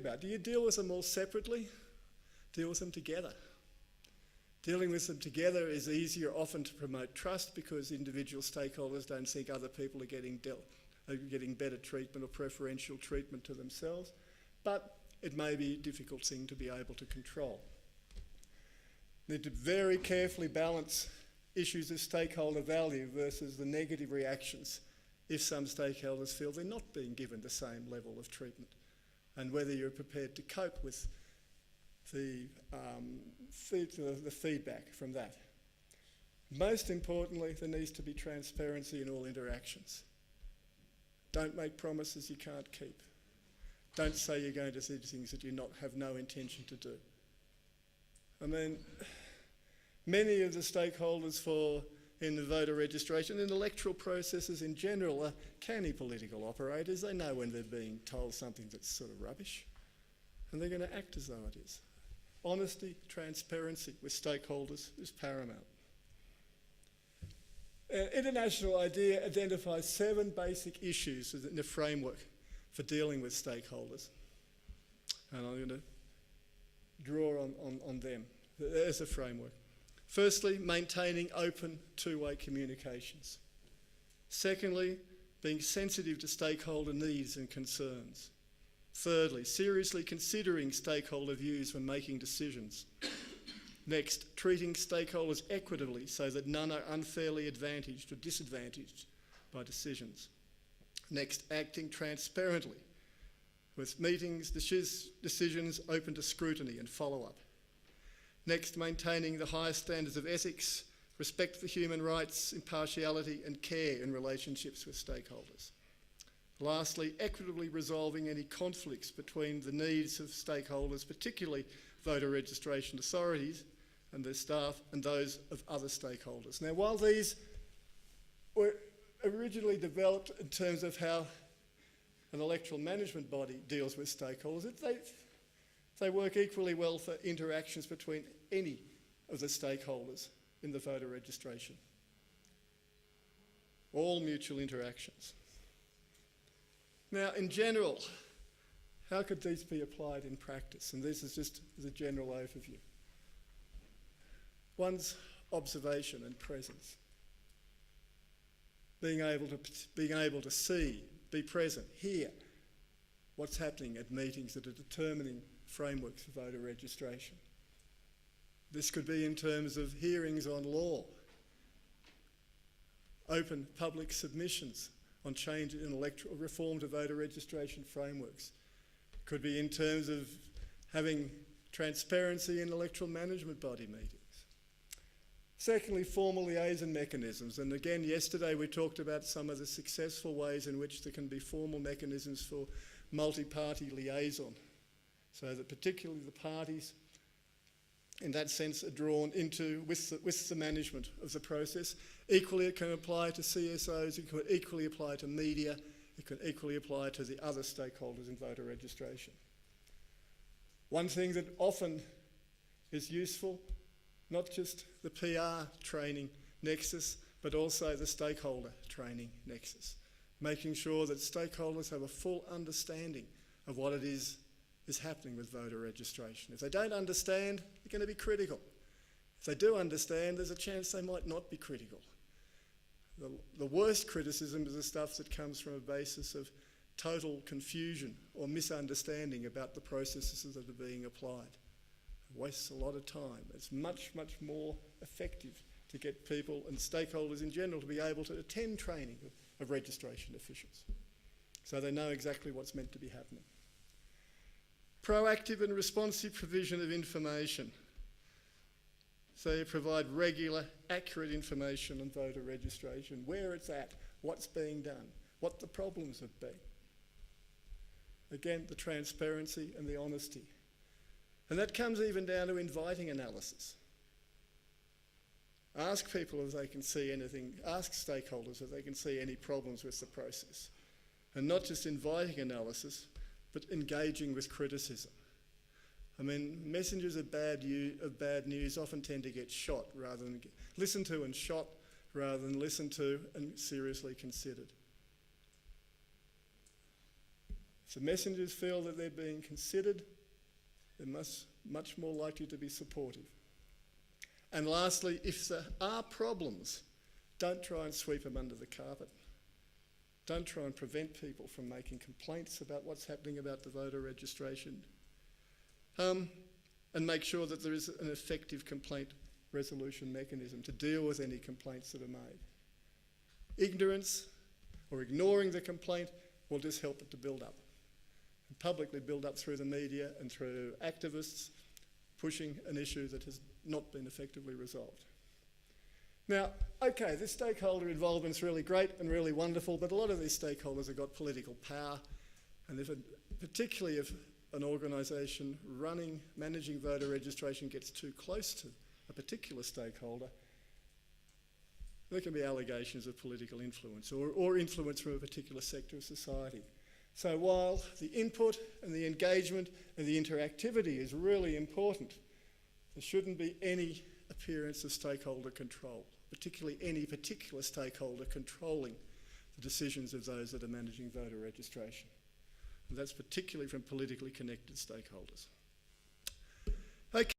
about. Do you deal with them all separately? Deal with them together. Dealing with them together is easier often to promote trust because individual stakeholders don't think other people are getting better treatment or preferential treatment to themselves, but it may be a difficult thing to be able to control. Need to very carefully balance issues of stakeholder value versus the negative reactions if some stakeholders feel they're not being given the same level of treatment, and whether you're prepared to cope with the feedback from that. Most importantly, there needs to be transparency in all interactions. Don't make promises you can't keep. Don't say you're going to do things that you have no intention to do. I mean, many of the stakeholders in the voter registration and electoral processes in general are canny political operators. They know when they're being told something that's sort of rubbish, and they're going to act as though it is. Honesty, transparency with stakeholders is paramount. An international idea identifies 7 basic issues in the framework for dealing with stakeholders. And I'm going to draw on them. There's a framework. Firstly, maintaining open two-way communications. Secondly, being sensitive to stakeholder needs and concerns. Thirdly, seriously considering stakeholder views when making decisions. Next, treating stakeholders equitably so that none are unfairly advantaged or disadvantaged by decisions. Next, acting transparently with meetings, decisions open to scrutiny and follow-up. Next, maintaining the highest standards of ethics, respect for human rights, impartiality and care in relationships with stakeholders. Lastly, equitably resolving any conflicts between the needs of stakeholders, particularly voter registration authorities and their staff, and those of other stakeholders. Now, while these were originally developed in terms of how an electoral management body deals with stakeholders, they work equally well for interactions between any of the stakeholders in the voter registration. All mutual interactions. Now, in general, how could these be applied in practice? And this is just the general overview. One's observation and presence. Being able to see, be present, hear what's happening at meetings that are determining frameworks for voter registration. This could be in terms of hearings on law, open public submissions on change in electoral reform to voter registration frameworks. It could be in terms of having transparency in electoral management body meetings. Secondly, formal liaison mechanisms. And again, yesterday we talked about some of the successful ways in which there can be formal mechanisms for multi-party liaison, so that particularly the parties in that sense are drawn into with the management of the process. Equally, it can apply to CSOs, it can equally apply to media, it can equally apply to the other stakeholders in voter registration. One thing that often is useful, not just the PR training nexus, but also the stakeholder training nexus, making sure that stakeholders have a full understanding of what it is happening with voter registration. If they don't understand, they're going to be critical. If they do understand, there's a chance they might not be critical. The worst criticism is the stuff that comes from a basis of total confusion or misunderstanding about the processes that are being applied. It wastes a lot of time. It's much, much more effective to get people and stakeholders in general to be able to attend training of registration officials so they know exactly what's meant to be happening. Proactive and responsive provision of information. So you provide regular, accurate information on voter registration, where it's at, what's being done, what the problems have been. Again, the transparency and the honesty. And that comes even down to inviting analysis. Ask people if they can see anything, ask stakeholders if they can see any problems with the process. And not just inviting analysis, but engaging with criticism. I mean, messengers of bad news often tend to get shot rather than listened to and shot rather than listened to and seriously considered. If the messengers feel that they're being considered, they're much more likely to be supportive. And lastly, if there are problems, don't try and sweep them under the carpet. Don't try and prevent people from making complaints about what's happening about the voter registration. And make sure that there is an effective complaint resolution mechanism to deal with any complaints that are made. Ignorance or ignoring the complaint will just help it to build up. And publicly build up through the media and through activists pushing an issue that has not been effectively resolved. Now, okay, this stakeholder involvement is really great and really wonderful, but a lot of these stakeholders have got political power, and particularly if an organisation managing voter registration gets too close to a particular stakeholder, there can be allegations of political influence or influence from a particular sector of society. So while the input and the engagement and the interactivity is really important, there shouldn't be any appearance of stakeholder control, particularly any particular stakeholder controlling the decisions of those that are managing voter registration. And that's particularly from politically connected stakeholders. Okay.